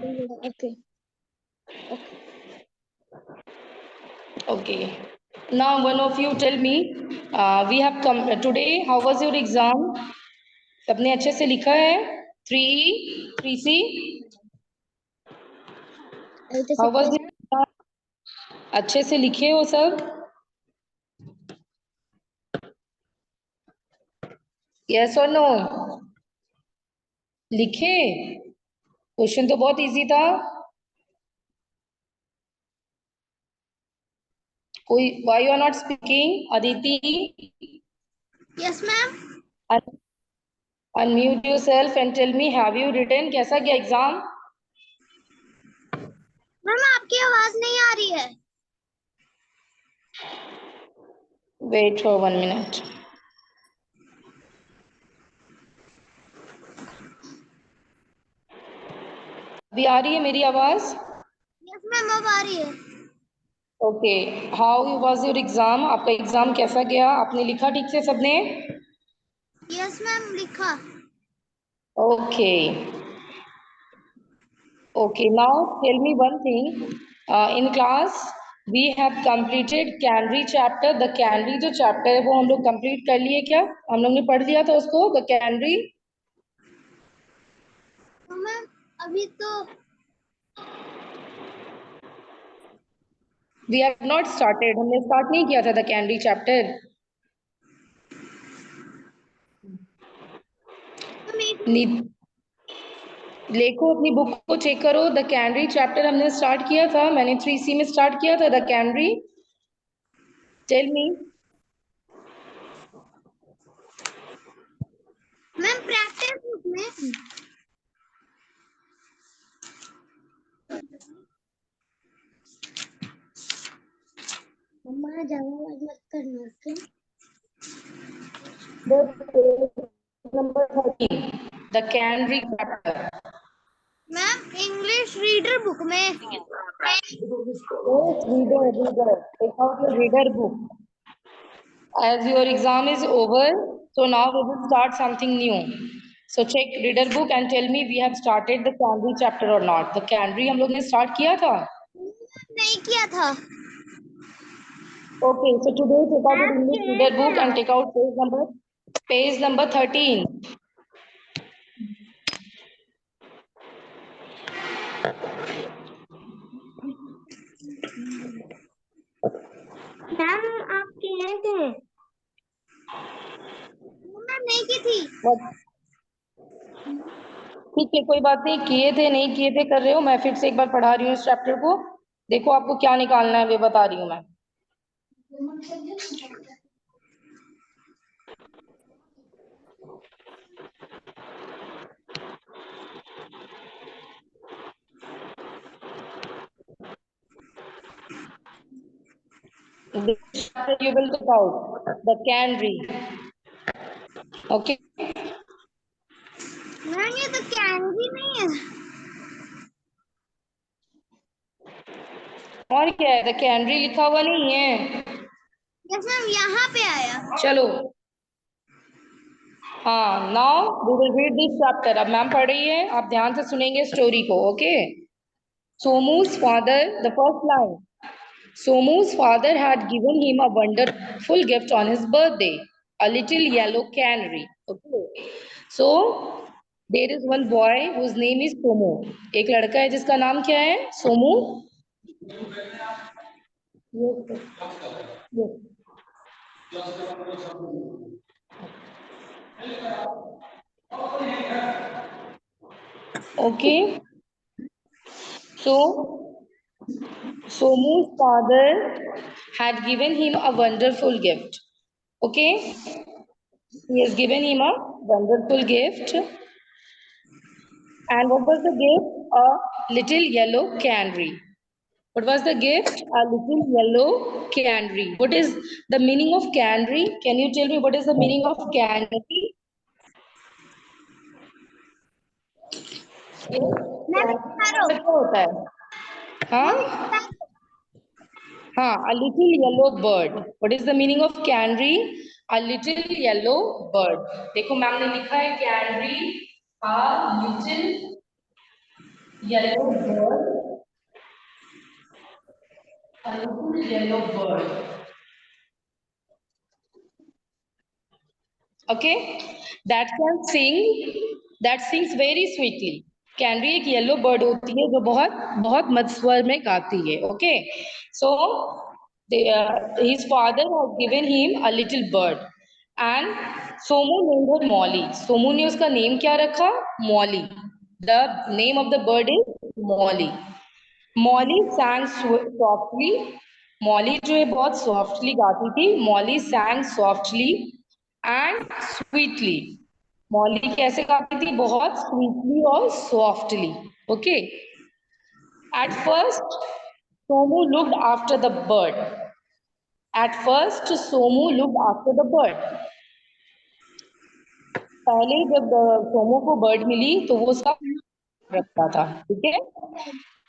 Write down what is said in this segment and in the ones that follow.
Okay. Okay. Now, one of you tell me, we have come today. How was your exam? सबने अच्छे से लिखा है? 3C. How was the exam? अच्छे से लिखे हो सब? Yes or no? लिखे? क्वेश्चन तो बहुत इजी था. कोई why you are not speaking? Aditi? Yes, ma'am. Unmute yourself and tell me, have you written? कैसा गया एग्जाम? मैम आपकी आवाज नहीं आ रही है. Wait for 1 minute. अभी आ रही है मेरी आवाज? Yes, मैम अब आ रही है. Okay. How was your exam? आपका एग्जाम कैसा गया? आपने लिखा ठीक से सबने? Yes, मैम लिखा. Okay. Okay, now tell me one thing. In class, we have completed Canry chapter. The Canry जो chapter है वो हम लोग complete कर लिए क्या? हम लोग ने पढ़ लिया था उसको, the Canry. तो मैम अभी तो We have not started. हमने start नहीं किया था the Canry chapter. लेखो अपनी बुक को चेक करो. द कैनरी चैप्टर हमने स्टार्ट किया था. मैंने 3C में स्टार्ट किया था the canary. Tell me. Ma'am practice book में. मम्मा ज्यादा मत करना. Okay. Number 13 the canary chapter. Ma'am English reader book में. reader. Take out your reader book. As your exam is over, so now we will start something new. So check reader book and tell me we have started the Canry chapter or not. The Canry हम लोग ने start किया था? नहीं किया था. Okay, so today take out your English reader book and take out page number 13. Ma'am आप किए थे. मैम नहीं की थी. ठीक है, कोई बात नहीं. किए थे नहीं किए थे कर रहे हो. मैं फिर से एक बार पढ़ा रही हूँ इस चैप्टर को. देखो आपको क्या निकालना है वे बता रही हूँ मैं. This chapter you will take out the canary. Okay. Ma'am ये तो कैनरी नहीं है. और क्या है? द कैनरी लिखा हुआ नहीं है. यस मैम यहाँ पे आया. चलो. हाँ, now we will read this chapter. अब मैम पढ़ रही है, आप ध्यान से सुनेंगे स्टोरी को. Okay. Somu's father, the first line. Somu's father had given him a wonderful gift on his birthday, a little yellow canary. Okay. So there is one boy whose name is Somu. एक लड़का है जिसका नाम क्या है? Somu. Yes. Okay. So Somu's father had given him a wonderful gift. Okay. He has given him a wonderful gift. And what was the gift? A little yellow canary. What was the gift? A little yellow canary. What is the meaning of canary? Can you tell me what is the meaning of canary? क्या होता है? हाँ? हाँ, a little yellow bird. What is the meaning of canary? A little yellow bird. देखो ma'am ने लिखा है canary, a little yellow bird, a little yellow bird. Okay, that can sing, that sings very sweetly. Canary एक yellow bird होती है जो बहुत बहुत मधुर स्वर में गाती है. Okay, so his father has given him a little bird and Somu named her Molly. Somu ने उसका नेम क्या रखा? Molly. The name of the bird is Molly. Molly sang softly. Molly जो है बहुत सॉफ्टली गाती थी. Molly sang softly and sweetly. Molly कैसे गाती थी? बहुत स्वीटली और softly. Okay, at first Somu looked after the bird. At first Somu looked after the bird. पहले जब सोमू को बर्ड मिली तो वो उसका रखता था. ठीक है,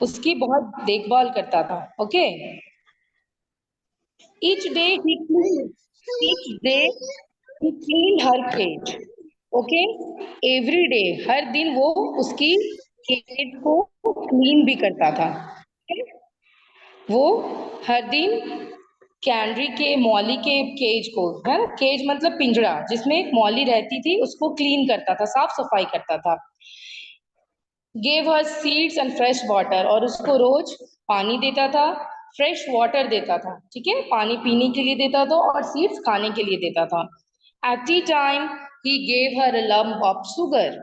उसकी बहुत देखभाल करता था. Okay, each day he cleaned, each day he cleaned her cage. Okay, every day, हर दिन वो उसकी केज को क्लीन भी करता था. okay? वो हर दिन कैनरी के मॉली के केज को, है ना, केज मतलब पिंजरा जिसमें एक मॉली रहती थी, उसको क्लीन करता था, साफ सफाई करता था. Gave her seeds and fresh water, और उसको रोज पानी देता था, फ्रेश वाटर देता था. ठीक है, पानी पीने के लिए देता था और सीड्स खाने के लिए देता था. At tea time he gave her a lump of sugar.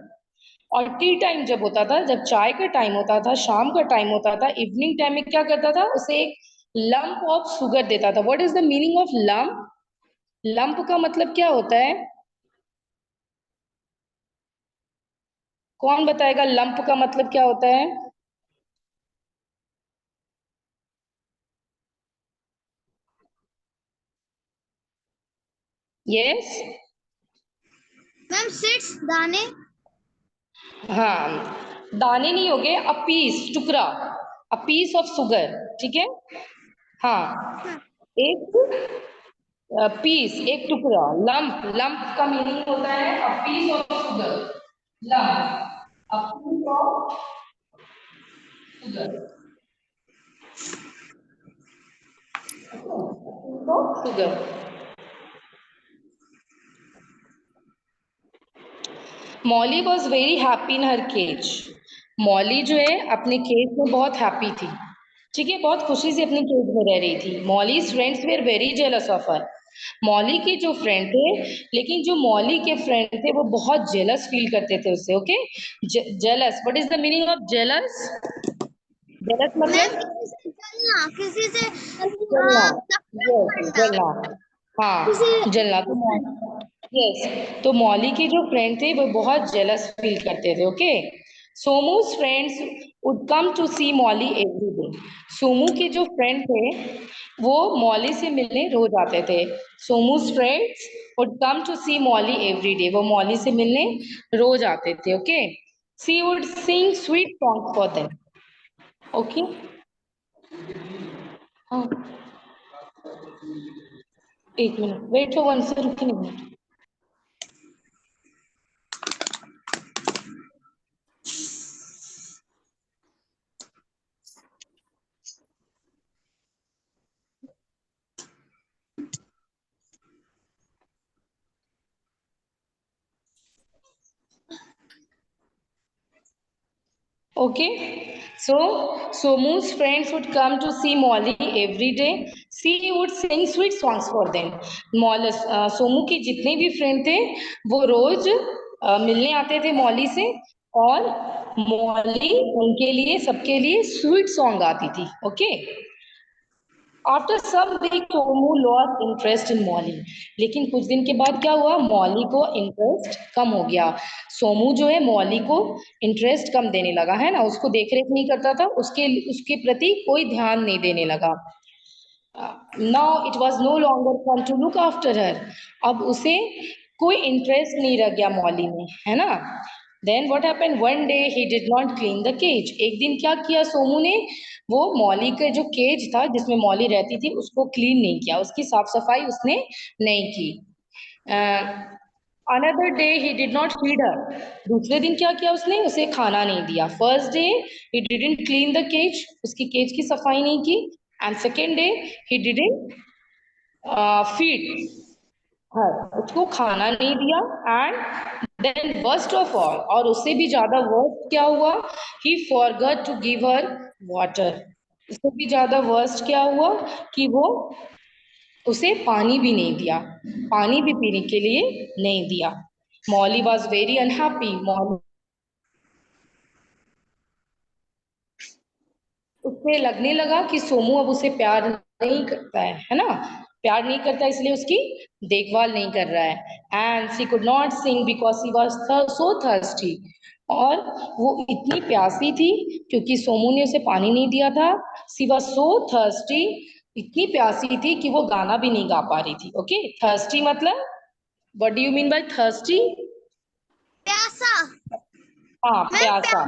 और टी टाइम जब होता था, जब चाय का टाइम होता था, शाम का टाइम होता था, इवनिंग टाइम में क्या करता था? उसे एक लंप ऑफ शुगर देता था. What is the meaning of lump? Lump का मतलब क्या होता है? कौन बताएगा लंप का मतलब क्या होता है? यस. मैम सीड्स दाने. हाँ, दाने नहीं हो गए, अ पीस, टुकड़ा, अ पीस ऑफ शुगर. ठीक है, हाँ, एक पीस, एक टुकड़ा. लंप, लंप का मीनिंग होता है a piece of sugar. Lump, a piece of sugar. Sugar. Molly was very happy in her cage. Molly जो है अपने केज में बहुत हैप्पी थी. ठीक है, बहुत खुशी से अपने केज में रह रही थी. Mollies friends were very jealous of her. Molly के जो फ्रेंड थे, लेकिन जो मॉली के फ्रेंड थे वो बहुत जेलस फील करते थे उससे. Okay, jealous, what is the meaning of jealous? Jealous ma'am मतलब किसी से जलना. नफरत यस, करना. जलना. किसी हाँ, जलना. तो यस, तो मौली के जो फ्रेंड थे वो बहुत जेलस फील करते थे. Okay, Somu's friends would come to see Molly every day. Somu के जो फ्रेंड थे वो मॉली से मिलने रोज आते थे. Somu's friends would come to see Molly every day. वो मॉली से मिलने रोज आते थे. Okay, she would sing sweet song for them. Okay, हाँ, एक मिनट वेट फॉर वन से, रुकिए नहीं. Okay, so Somu's friends would come to see Molly every day. She would sing sweet songs for them. Somu के जितने भी friend थे वो रोज मिलने आते थे मॉली से, और मॉली उनके लिए, सबके लिए स्वीट सॉन्ग गाती थी. Okay, after some week Somu lost interest in Molly. लेकिन कुछ दिन के बाद क्या हुआ? मॉली को इंटरेस्ट कम हो गया. सोमू जो है मॉली को इंटरेस्ट कम देने लगा, है ना, उसको देख रेख नहीं करता था, उसके उसके प्रति कोई ध्यान नहीं देने लगा. Now it was no longer fun to look after her. अब उसे कोई इंटरेस्ट नहीं रह गया मॉली में, है ना. Then what happened, one day he did not clean the cage. एक दिन क्या किया सोमू ने? वो मॉली का जो केज था जिसमें मॉली रहती थी उसको क्लीन नहीं किया, उसकी साफ सफाई उसने नहीं की. Another day he did not feed her. दूसरे दिन क्या किया उसने? उसे खाना नहीं दिया. First day he didn't clean the cage. उसकी केज की सफाई नहीं की. And second day he didn't feed her. उसको खाना नहीं दिया. And then worst of all, और उससे भी ज्यादा worst क्या हुआ? He forgot to give her water. इससे भी ज्यादा worst क्या हुआ कि वो उसे पानी भी नहीं दिया. पानी भी पीने के लिए नहीं दिया. Molly was very unhappy. Molly उसे लगने लगा कि सोमू अब उसे प्यार नहीं करता है ना? प्यार नहीं करता इसलिए उसकी देखभाल नहीं कर रहा है. And she could not Singh because she was so thirsty. और वो इतनी प्यासी थी क्योंकि सोमू ने उसे पानी नहीं दिया था. She was so thirsty. इतनी प्यासी थी कि वो गाना भी नहीं गा पा रही थी. ओके, थर्स्टी मतलब what do you mean by thirsty? प्यासा। हाँ, मैम प्यासा.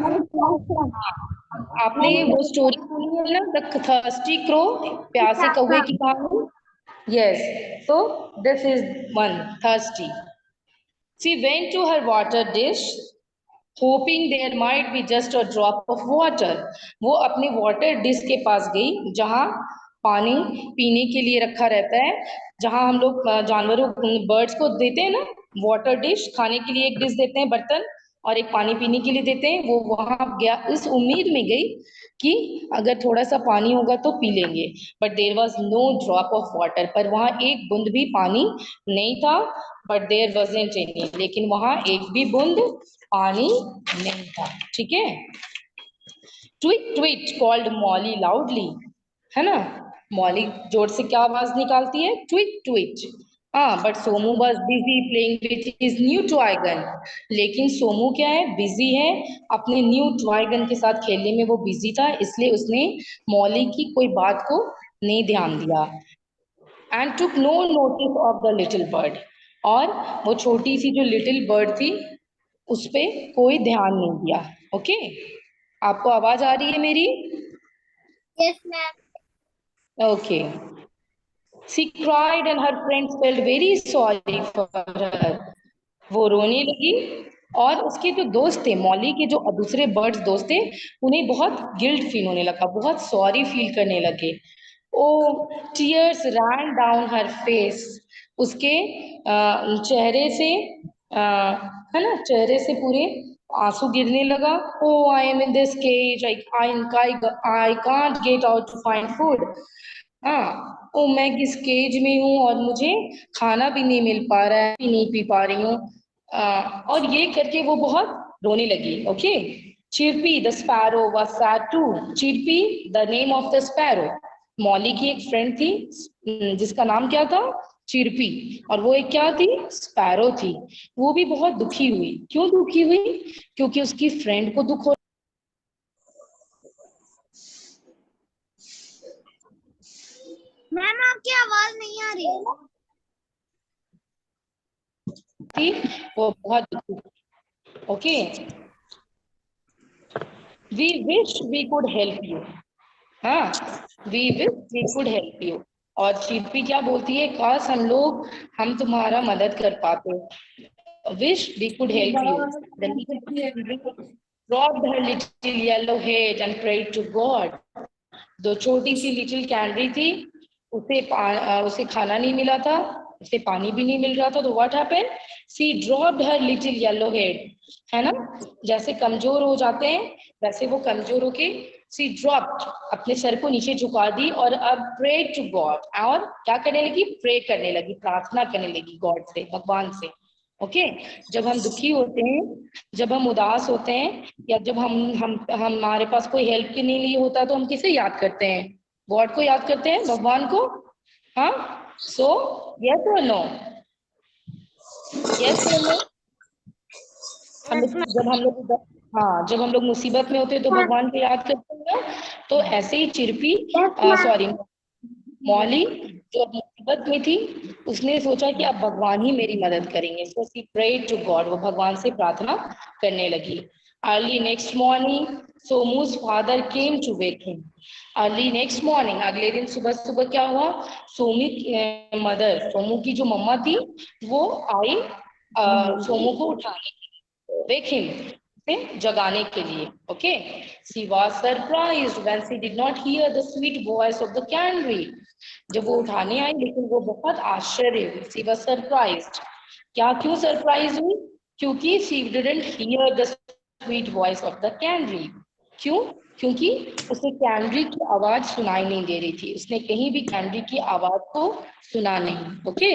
आपने वो स्टोरी सुनी है ना, द थर्स्टी क्रो, प्यासे कौवे की कहानी? Yes. So this is one, thirsty. She went to her water dish hoping there might be just a drop of water. वो अपने वाटर डिश के पास गई जहाँ पानी पीने के लिए रखा रहता है. जहाँ हम लोग जानवरों बर्ड्स को देते हैं ना वाटर डिश, खाने के लिए एक डिश देते हैं बर्तन, और एक पानी पीने के लिए देते हैं. वो वहां गया इस उम्मीद में गई कि अगर थोड़ा सा पानी होगा तो पी लेंगे. But there was no drop of water. पर वहां एक बूंद भी पानी नहीं था. But there wasn't any. लेकिन वहां एक भी बूंद पानी नहीं था. ठीक है. Tweet tweet called Molly loudly. है ना? मॉली जोर से क्या आवाज निकालती है? Tweet tweet. हाँ, but Somu was busy playing with his new toy gun. लेकिन सोमू क्या है? बिजी है अपने न्यू टॉय गन के साथ खेलने में. वो बिजी था इसलिए उसने मॉली की कोई बात को नहीं ध्यान दिया. And took no notice of the little bird. और वो छोटी सी जो लिटिल बर्ड थी उस पे कोई ध्यान नहीं दिया. ओके, आपको आवाज आ रही है मेरी? Yes ma'am. Okay. She cried and her friends felt very sorry for her. वो रोने लगी और उसके जो दोस्त थे, मॉली के जो दूसरे बर्ड्स दोस्त थे, उन्हें बहुत गिल्ट फील होने लगा, बहुत सॉरी फील करने लगे. ओ, टीयर्स रैन डाउन हर फेस. उसके चेहरे से है ना, चेहरे से पूरे आंसू गिरने लगा. Oh, I am in this cage, I can't get out to find food. हाँ, ओ मैं किस केज में हूँ और मुझे खाना भी नहीं मिल पा रहा है, भी नहीं पी पा रही हूँ. और ये करके वो बहुत रोने लगी. Okay. Chirpy the sparrow was sad too. Chirpy the name of the sparrow. Molly की एक फ्रेंड थी जिसका नाम क्या था? चिरपी. और वो एक क्या थी? स्पैरो थी. वो भी बहुत दुखी हुई. क्यों दुखी हुई? क्योंकि उसकी फ्रेंड को दुख हो. मैम आपकी आवाज नहीं आ रही है। थी वो बहुत दुखी. Okay. We wish we could help you. हाँ, we wish we could help you. और शिल्पी क्या बोलती है? काश हम तुम्हारा मदद कर पाते. Wish we could help you. dropped her little yellow head and prayed to God. जो छोटी सी लिटिल कैंडी थी उसे खाना नहीं मिला था, उसे पानी भी नहीं मिल रहा था. तो what happened? She dropped her little yellow head. है ना? जैसे कमजोर हो जाते हैं वैसे वो कमजोर होके शी ड्रॉप्ड, अपने सर को नीचे झुका दी और अब प्रे टू गॉड. और क्या करने लगी? प्रे करने लगी, प्रार्थना करने लगी गॉड से, भगवान से. ओके. जब हम दुखी होते हैं, जब हम उदास होते हैं, या जब हम हमारे पास कोई हेल्प के लिए होता तो हम किसे याद करते हैं? गॉड को याद करते हैं, भगवान को. हाँ. सो यस और नो? यस और नो? जब हम लोग मुसीबत में होते हैं तो भगवान को याद करते हैं. तो ऐसे ही चिरपी, सॉरी, मॉली जो मुसीबत में थी उसने सोचा कि अब भगवान ही मेरी मदद करेंगे. So she prayed to God. वो भगवान से प्रार्थना करने लगी. Early next morning Somu's father came to wake him. Early next morning, अगले दिन सुबह सुबह क्या हुआ? सोमू की मदर, सोमू की जो मम्मा थी वो आई सोमू को उठाने, wake him, से जगाने के लिए. Okay, she was surprised when she did not hear the sweet voice of the canary. जब वो उठाने आई लेकिन वो बहुत आश्चर्य हुई. She was surprised. क्या क्यों सरप्राइज हुई? क्योंकि she didn't hear the sweet voice of the canary. क्यों? क्योंकि उसे कैनरी की आवाज सुनाई नहीं दे रही थी. उसने कहीं भी कैनरी की आवाज को सुना नहीं. Okay.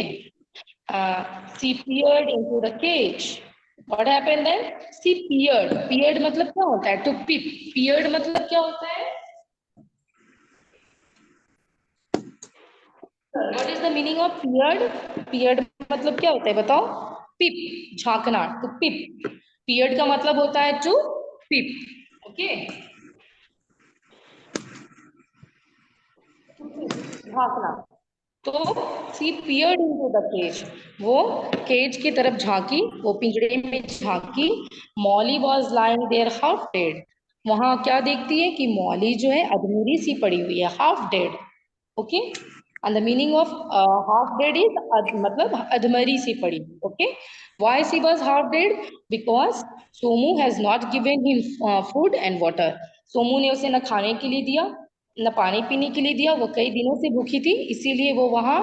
She peered into the cage. What happened then? She peered. Peered मतलब क्या होता है? To peep. Peered मतलब क्या होता है? What is the meaning of peered? Peered मतलब क्या होता है बताओ? Peep. झांकना. To peep. Peered का मतलब होता है to peep. Okay. झांकना. तो she peered into the cage. वो केज की तरफ झांकी, वो पिंजड़े में झांकी. Molly was lying there half dead. वहां क्या देखती है कि मॉली जो है अधमरी सी पड़ी हुई है. Half dead. Okay. And the meaning of half dead is मतलब अधमरी सी पड़ी. Okay. Why she was half dead? Because Somu has not given him food and water. Somu ने उसे न खाने के लिए दिया न पानी पीने के लिए दिया. वो कई दिनों से भूखी थी, इसीलिए वो वहां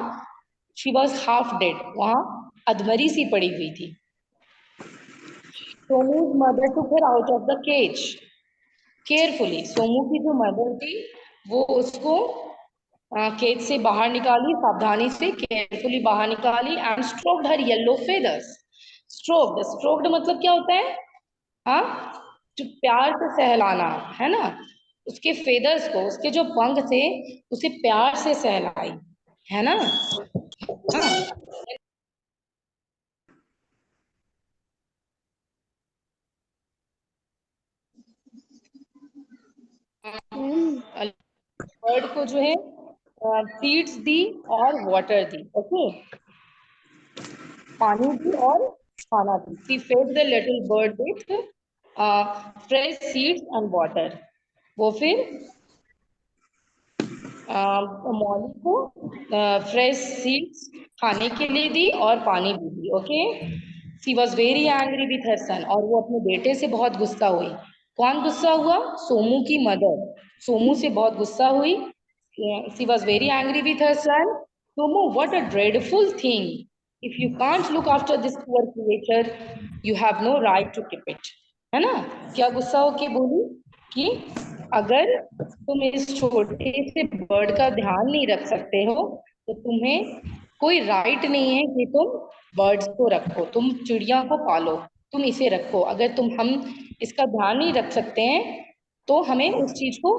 शी वॉज हाफ डेड, वहां अधमरी सी पड़ी हुई थी. Somu's mother took her out of the cage carefully. Somu की जो मदर थी वो उसको केज से बाहर निकाली, सावधानी से केयरफुली बाहर निकाली. And stroked her yellow feathers. Stroked. Stroked मतलब क्या होता है? हाँ, जो प्यार से सहलाना है ना. उसके फेदर्स को, उसके जो पंख थे उसे प्यार से सहलाई, है ना. हाँ. बर्ड को जो है सीड्स दी और वाटर दी. ओके. पानी दी और खाना दी. She fed the little bird with fresh seeds and water. वो फिर मॉली को फ्रेश सीड्स खाने के लिए दी और पानी भी दी. Okay. She was very angry with her son. और वो अपने बेटे से बहुत गुस्सा हुई. कौन गुस्सा हुआ? सोमू की मदर. सोमू से बहुत गुस्सा हुई. She was very angry with her son. Somu, what a dreadful thing. If you can't look after this poor creature you have no right to keep it. है ना. क्या गुस्सा होके बोली कि अगर तुम इस छोटे से बर्ड का ध्यान नहीं रख सकते हो तो तुम्हें कोई राइट नहीं है कि तुम बर्ड्स को रखो, तुम चिड़िया को पालो, तुम इसे रखो. अगर हम इसका ध्यान नहीं रख सकते हैं तो हमें उस चीज को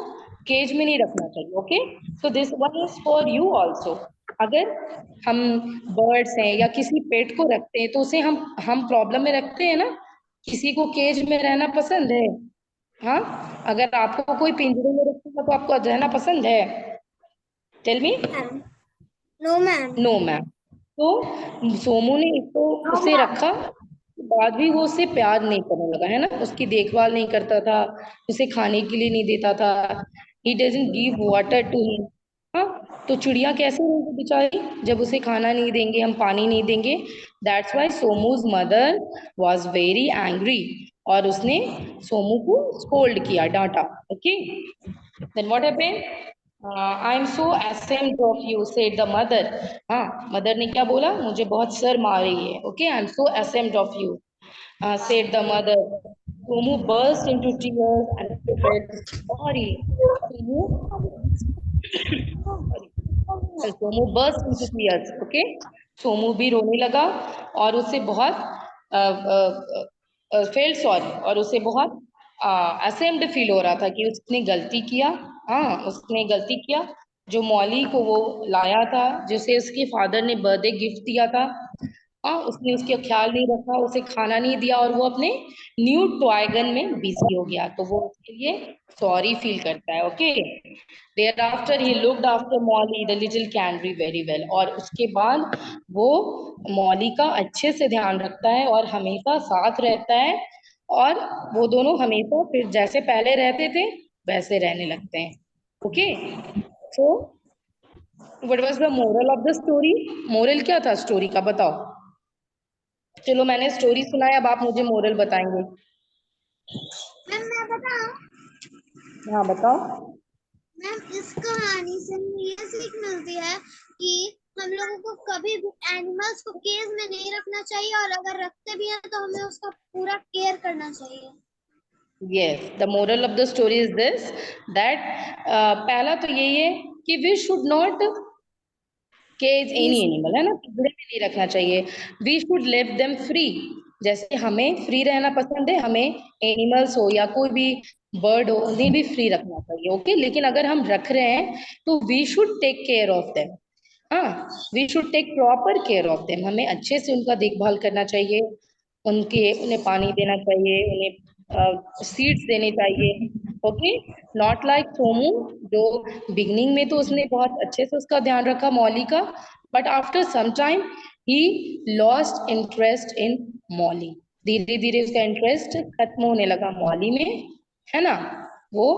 केज में नहीं रखना चाहिए. Okay. So this one is for you also. अगर हम बर्ड्स हैं या किसी पेट को रखते हैं तो उसे हम प्रॉब्लम में रखते हैं ना. किसी को केज में रहना पसंद है? हाँ. अगर आपको कोई पिंजरे में रखेगा तो आपको रहना पसंद है? Tell me. No ma'am. No ma'am. तो सोमू ने इसको उसे रखा. बाद भी वो उससे प्यार नहीं करने लगा, है ना. उसकी देखभाल नहीं करता था, उसे खाने के लिए नहीं देता था. He doesn't give water to him. हाँ. तो चिड़िया कैसे रहेगी बेचारी जब उसे खाना नहीं देंगे, हम पानी नहीं देंगे. That's why Somu's mother was very angry. और उसने सोमू को स्कोल्ड किया, डांटा. Okay. Then what happened? I am so ashamed of you, said the mother. हाँ, मदर ने क्या बोला? मुझे बहुत शर्म आ रही है. Okay. I am so ashamed of you, said the mother. Somu burst into tears and said, sorry. Somu, Somu burst into tears. Okay. Somu भी रोने लगा और उसे बहुत फेल्ट सॉरी, और उसे बहुत असेम्ड फील हो रहा था कि उसने गलती किया. हाँ, उसने गलती किया. जो मॉली को वो लाया था, जिसे उसके फादर ने बर्थडे गिफ्ट दिया था, हाँ, उसने उसका ख्याल नहीं रखा, उसे खाना नहीं दिया और वो अपने न्यू टॉय गन में बिजी हो गया. तो वो उसके लिए सॉरी फील करता है. Okay. Thereafter he looked after Molly the little canary very well. और उसके बाद वो मॉली का अच्छे से ध्यान रखता है और हमेशा साथ रहता है. और वो दोनों हमेशा फिर जैसे पहले रहते थे वैसे रहने लगते हैं. Okay. So what was the moral of the story? Moral क्या था स्टोरी का बताओ. चलो मैंने स्टोरी सुनाया, अब आप मुझे मोरल बताएंगे। मैम मैं बताऊं? हाँ बताओ। मैम इस कहानी से हमें ये सीख मिलती है कि हम लोगों को कभी भी एनिमल्स को केज में नहीं रखना चाहिए, और अगर रखते भी हैं तो हमें उसका पूरा केयर करना चाहिए। Yes, the moral of the story is this, that पहला तो यही है कि we should not cage any animal, है ना, पिंजरे में नहीं रखना चाहिए। We should leave them free. जैसे हमें फ्री रहना पसंद है, हमें एनिमल्स हो या कोई भी बर्ड हो उन्हें भी फ्री रखना चाहिए, ओके। लेकिन अगर हम रख रहे हैं तो we should take care of them. हाँ, we should take proper care of them. हमें अच्छे से उनका देखभाल करना चाहिए, उन्हें पानी देना चाहिए, उन्हें सीड्स देने चाहिए, ओके। नॉट लाइक सोमू, जो बिगनिंग में तो उसने बहुत अच्छे से उसका ध्यान रखा मॉली का, but after some time he lost interest in Molly. धीरे धीरे उसका इंटरेस्ट खत्म होने लगा मॉली में, है ना। वो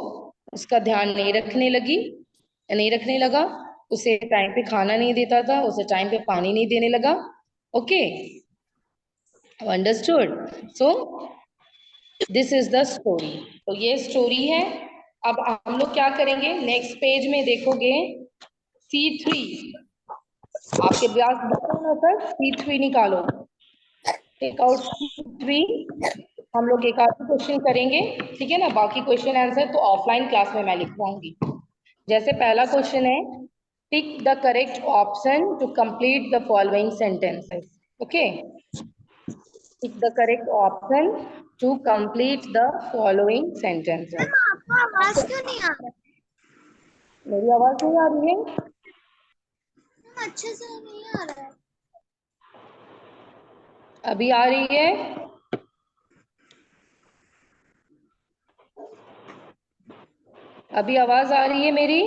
उसका ध्यान नहीं रखने लगा, उसे टाइम पे खाना नहीं देता था, उसे टाइम पे पानी नहीं देने लगा, okay. Understood? So this is the story. तो ये स्टोरी है। अब हम लोग क्या करेंगे, नेक्स्ट पेज में देखोगे C3। आपके पास बता ना सर, C3 निकालो, टेक आउट C3। हम लोग एक आध क्वेश्चन करेंगे, ठीक है ना। बाकी क्वेश्चन आंसर तो ऑफलाइन क्लास में मैं लिखवाऊंगी। जैसे पहला क्वेश्चन है, tick the correct option to complete the following sentences, okay. Tick the correct option to complete the following ma'am sentences. आपका आवाज क्यों नहीं आ रहा? मेरी आवाज नहीं आ रही है? मैम अच्छे से नहीं आ रहा है। अभी आ रही है? अभी आवाज आ रही है मेरी?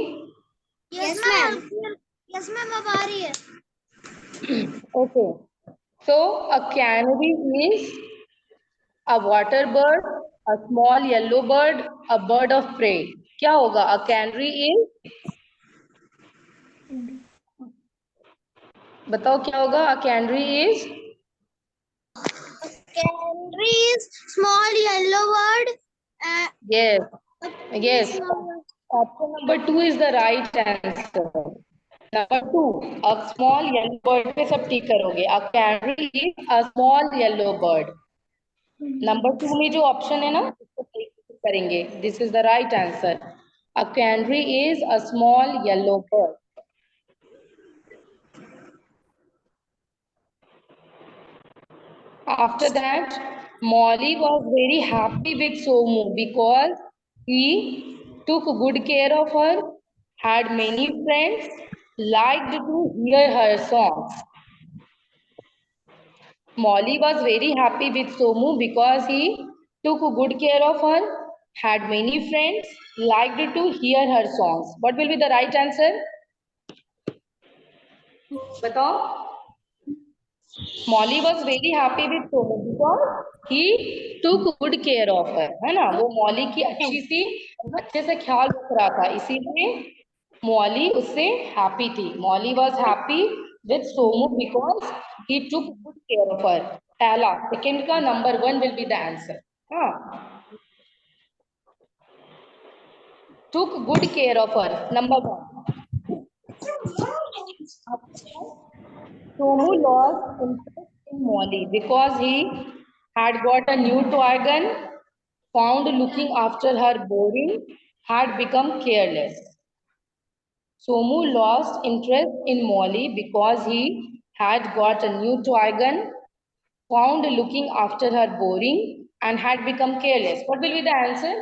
Yes ma'am. यस मैम अब आ रही है। Okay, so a canary is a water bird, a small yellow bird, a bird of prey। क्या होगा? a canary is, बताओ क्या होगा? a canary is, Canary is small yellow bird. yes, Very yes, small bird. option number 2 is the right answer। Number 2, a small yellow bird पे सब ठीक करोगे। a canary is a small yellow bird। Number 2 में जो option है ना उसको ठीक करेंगे। This is the right answer. a canary is a small yellow bird। After that, Molly was very happy with Somu because he took good care of her, had many friends, liked to hear her songs। Molly was very happy with Somu because he took good care of her, had many friends, liked to hear her songs। What will be the right answer? बताओ। Molly was very happy with Sonu because he took good care of हर, है ना। वो Molly की अच्छे से ख्याल रख रहा था, इसीलिए मॉली उससे हैप्पी थी। Molly was happy with Somu because he took good care of her. पहला, सेकेंड का number 1 will be the answer. हाँ, took good care of her, number 1। Somu lost interest in Molly because he had got a new toy gun, found looking after her boring, had become careless। Somu lost interest in Molly because he had got a new toy gun, found looking after her boring, and had become careless। What will be the answer?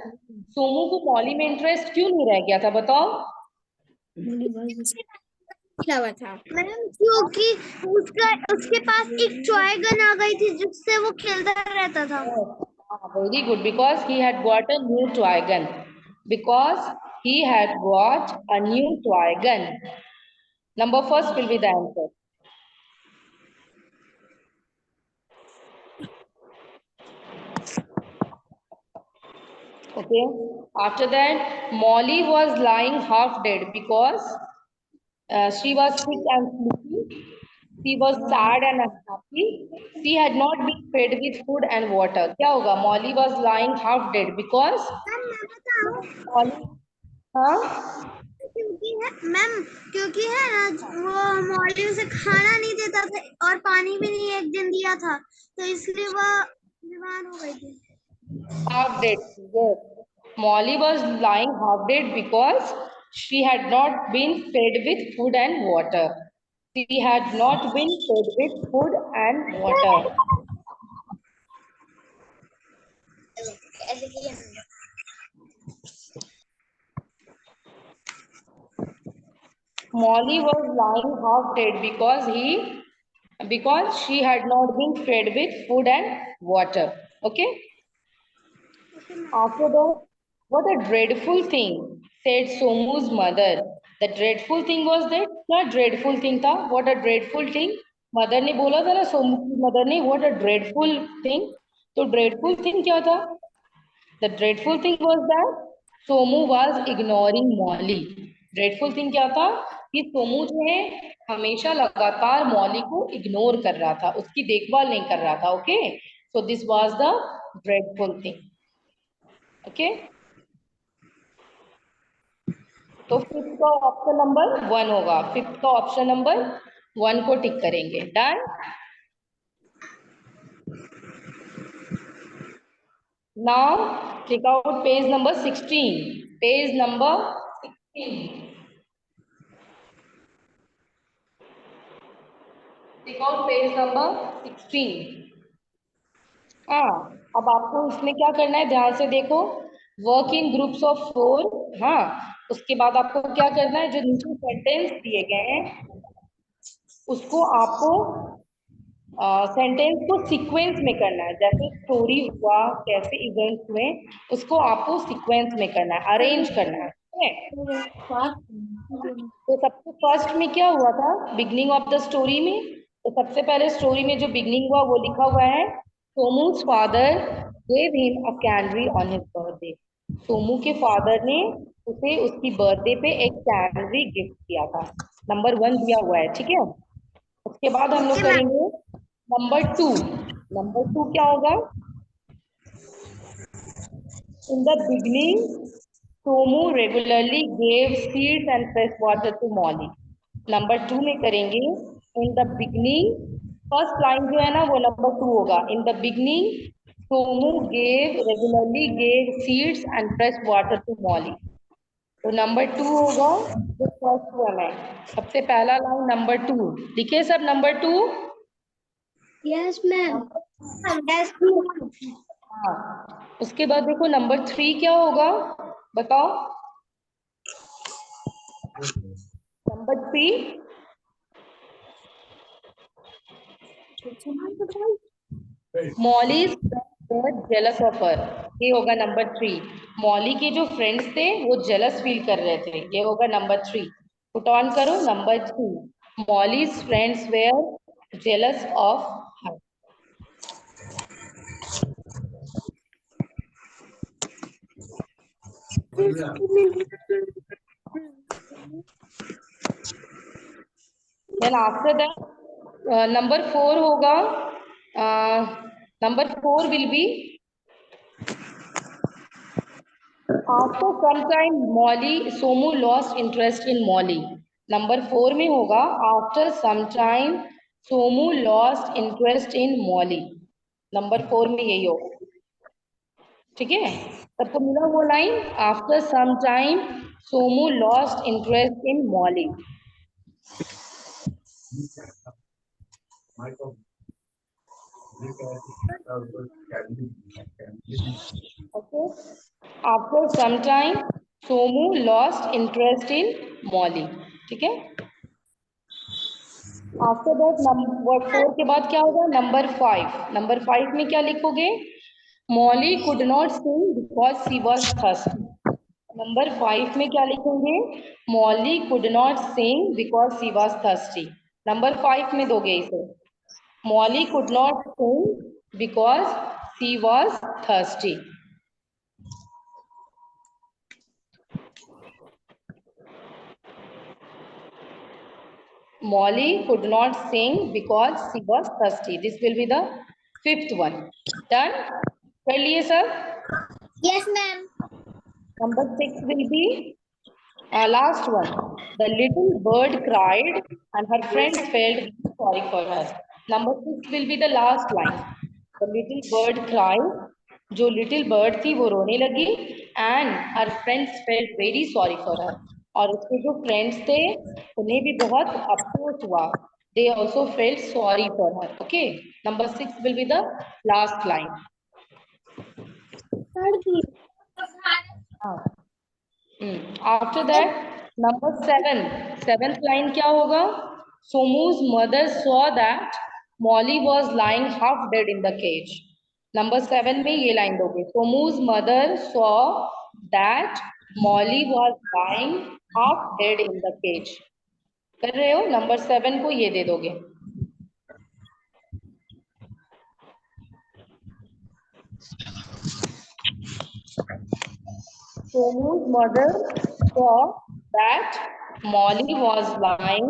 Somu को Molly में interest क्यों नहीं रह गया था, बताओ। क्या हुआ था मैम? क्योंकि उसके पास एक टॉय गन आ गई थी जिससे वो खेलता रहता था। Very good, because he had got a new toy gun, because he had got a new toy gun। Number first will be the answer। Okay, after that Molly was lying half dead because she was sick and sleepy। She was sad and unhappy. She had not been fed with food and water. क्या होगा? Molly was lying half dead because ma'am मैं बताऊं, Molly, हाँ, क्योंकि है ma'am, क्योंकि है ना, वो मॉली उसे खाना नहीं देता था और पानी भी नहीं एक दिन दिया था, तो इसलिए वो बीमार हो गई थी। half dead. Yes. Molly was lying half dead because she had not been fed with food and water. She had not been fed with food and water. Molly was lying half dead because she had not been fed with food and water. Okay. After that, what a dreadful thing, said Somu's mother. The dreadful thing was that क्या dreadful thing था? What a dreadful thing. Mother ने बोला था ना, सोमू की mother ने, what a dreadful thing. तो dreadful thing क्या था? The dreadful thing was that Somu was ignoring Molly. Dreadful thing क्या था? कि सोमू जो है हमेशा लगातार मॉली को इग्नोर कर रहा था, उसकी देखभाल नहीं कर रहा था. Okay, so this was the dreadful thing. Okay, तो फिफ्थ का ऑप्शन नंबर 1 होगा. फिफ्थ का ऑप्शन नंबर 1 को टिक करेंगे. Done. Now tick out page number 16. Page number 16. Tick out page number 16. हाँ, अब आपको इसमें क्या करना है, ध्यान से देखो. Work in groups of 4. हाँ, उसके बाद आपको क्या करना है, जो नीचे सेंटेंस दिए गए हैं उसको आपको सेंटेंस को सीक्वेंस में करना है. जैसे स्टोरी हुआ, कैसे इवेंट्स हुए, उसको आपको सीक्वेंस में करना है, अरेंज करना है. ठीक है? तो सबसे फर्स्ट में क्या हुआ था, बिगनिंग ऑफ द स्टोरी में. तो सबसे पहले स्टोरी में जो बिगनिंग हुआ वो लिखा हुआ है, Somu's father gave him a candy on his birthday. Somu के फादर ने उसे उसकी बर्थडे पे एक कैंडी गिफ्ट किया था. नंबर 1 दिया हुआ है. ठीक है, उसके बाद हम लोग ओके मैम। करेंगे नंबर 2. नंबर 2 क्या होगा? In the beginning Somu regularly gave seeds and fresh water to Molly. Number 2 में करेंगे in the beginning. First line जो है ना वो नंबर 2 होगा. In the beginning Somu regularly gave seeds and fresh water to Molly. तो नंबर 2 होगा जो फर्स्ट वन है. सबसे पहला लाइन नंबर 2 लिखे सब. नंबर 2. Yes ma'am. यस। हाँ, उसके बाद देखो नंबर 3 क्या होगा, बताओ. नंबर 3 मॉली जेलस ऑफ हर. ये होगा नंबर 3. मॉली के जो फ्रेंड्स थे वो जेलस फील कर रहे थे. ये होगा नंबर 3. पुट ऑन करो number 3. Molly's friends were jealous of her. Then after that number 4 होगा. नंबर 4 विल बी after some time Molly Somu lost interest in Molly. Number 4 में होगा after some time Somu lost interest in Molly. Number 4 में यही होगा. ठीक है, सबको मिला वो लाइन. After some time Somu lost interest in Molly. Okay, after some time Somu lost interest in Molly. ठीक है, आफ्टर दैट नंबर 4 के बाद क्या होगा, नंबर 5. नंबर 5 में क्या लिखोगे, Molly could not Singh because she was thirsty. Number 5 में क्या लिखेंगे, Molly could not Singh because she was thirsty. Number 5 में दोगे इसे, Molly could not Singh because she was thirsty. Molly could not sing because she was thirsty. This will be the fifth one. Done? कर लिए सब? Yes, ma'am. Number 6 will be last one. The little bird cried and her friends felt very sorry for her. Number 6 will be the last line. The little bird cried. जो little bird थी वो रोने लगी and her friends felt very sorry for her. और उसके जो friends थे उन्हें भी बहुत अफसोस हुआ. They also felt sorry for her. Okay. Number 6 will be the last line. हाँ. After that, number 7, seventh line क्या होगा? Somu's mother saw that Molly was lying half dead in the cage. Number 7 में ये line दोगे. Somu's mother saw that Molly was lying half dead in the cage. कर रहे हो? Number 7 को ये दे दोगे. Somu's mother saw that Molly was lying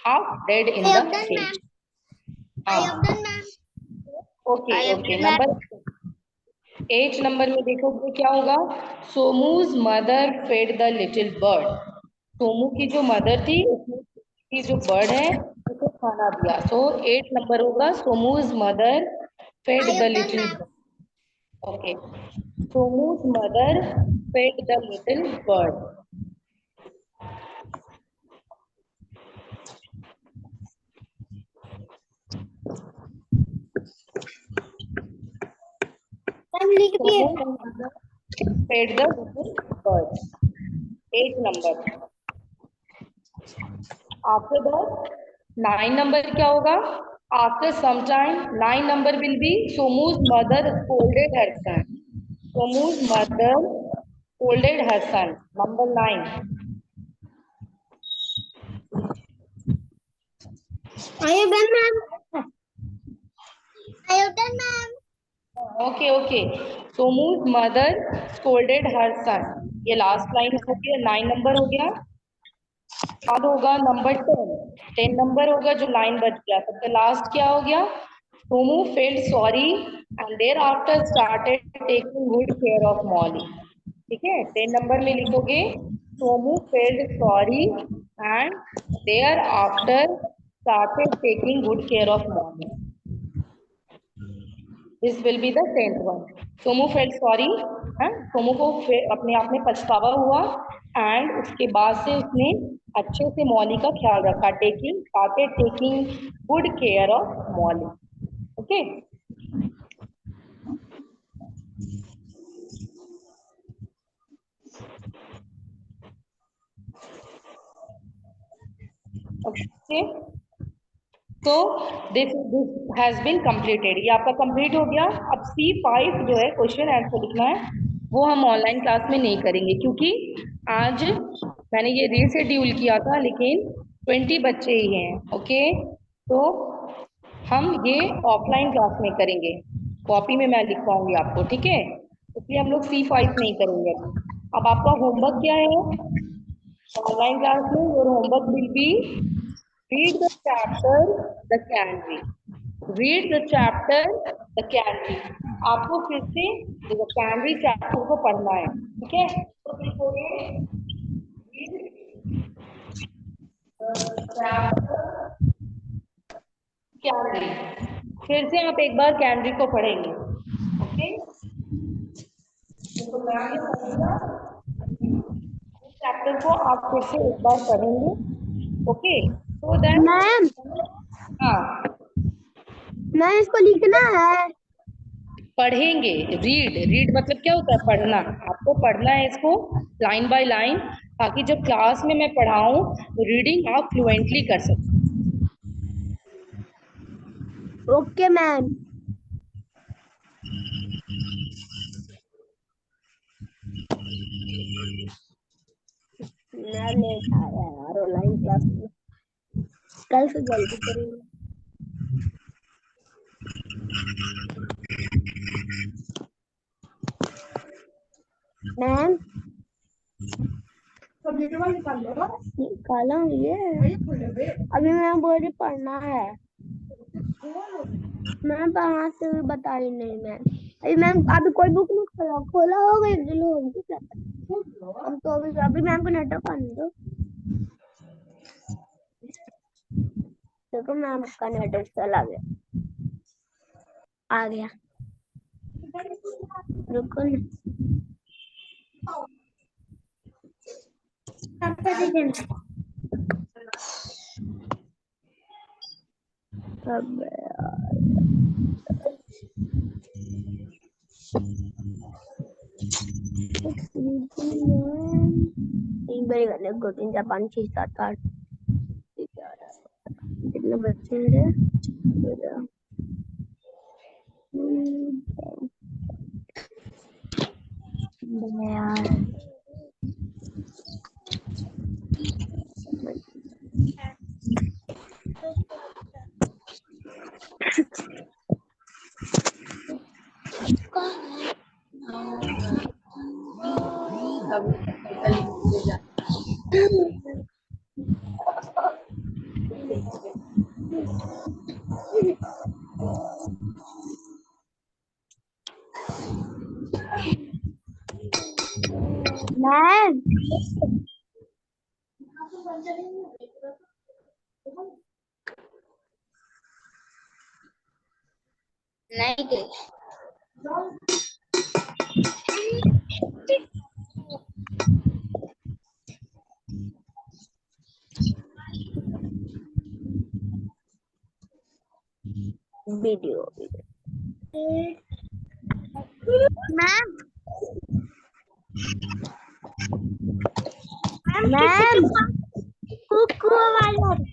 half dead in I have the done, cage. ma'am. I have done, ma'am. Okay okay number 8 number में देखोगे क्या होगा Somu's mother fed the little bird Somu की जो मदर थी उसने जो बर्ड है उसको खाना दिया सो 8 नंबर होगा Somu's mother fed I the have done, little ma'am. Okay Somu's mother fed the little bird Ma'am, लिख दिए. fed the little bird 8 number after that 9 number क्या होगा after some time 9 number will be Somu's mother scolded her son Somu's mother scolded her son number 9 I have done, ma'am. I have done, ma'am. Okay okay Somu's mother scolded her son ये last line हो गया 9 number हो गया अब होगा number 10 number होगा जो line बच गया सबसे लास्ट क्या हो गया Somu failed sorry and thereafter started taking good care of Molly ठीक है 10 नंबर में लिखोगे Somu failed sorry and thereafter started taking good care of Molly this will be the 10th one Somu failed sorry Somu को अपने आप में पछतावा हुआ एंड उसके बाद से उसने अच्छे से मॉली का ख्याल रखा taking good care of Molly okay okay तो दिस हैज बीन कंप्लीटेड ये आपका कंप्लीट हो गया अब C5 जो है क्वेश्चन आंसर लिखना है वो हम ऑनलाइन क्लास में नहीं करेंगे क्योंकि आज मैंने ये रीशेड्यूल किया था लेकिन 20 बच्चे ही हैं ओके तो हम ये ऑफलाइन क्लास में करेंगे कॉपी में मैं लिखवाऊंगी आपको ठीक है इसलिए हम लोग C5 नहीं करेंगे अब आपका होमवर्क क्या है ऑनलाइन क्लास में your homework will be read the chapter the canary read the chapter the canary आपको फिर से the canary chapter को पढ़ना है ठीक है तो लिखोगे read the chapter canary फिर से आप एक बार कैनरी को पढ़ेंगे ओके तो मैं ये पढ़ूंगा चैप्टर को आप फिर से एक बार पढ़ेंगे ओके तो दैट मैम हाँ मैम इसको लिखना है पढ़ेंगे रीड मतलब क्या होता है पढ़ना आपको पढ़ना है इसको लाइन बाय लाइन ताकि जब क्लास में मैं पढ़ाऊं तो रीडिंग आप फ्लुएंटली कर सकें ओके मैम मैम ने उठाया यार ऑनलाइन क्लास में कल से जल्दी करेंगे मैम निकाला ये अभी मैं बोल रही पढ़ना है। मैं पढ़ा से भी बताई नहीं मैं अभी मैम अभी कोई बुक नहीं खोला खोला होगा एक दिन होगी क्या हम तो अभी मैम को नेटवर्क आने दो देखो मैम का नेटवर्क चला गया आ गया रुको ना अब तीन बारी कर ले 2 3 4 5 6 7 8 कितने बच्चे हैं यार मैम नहीं गई वीडियो मैम मैम कुकू वाला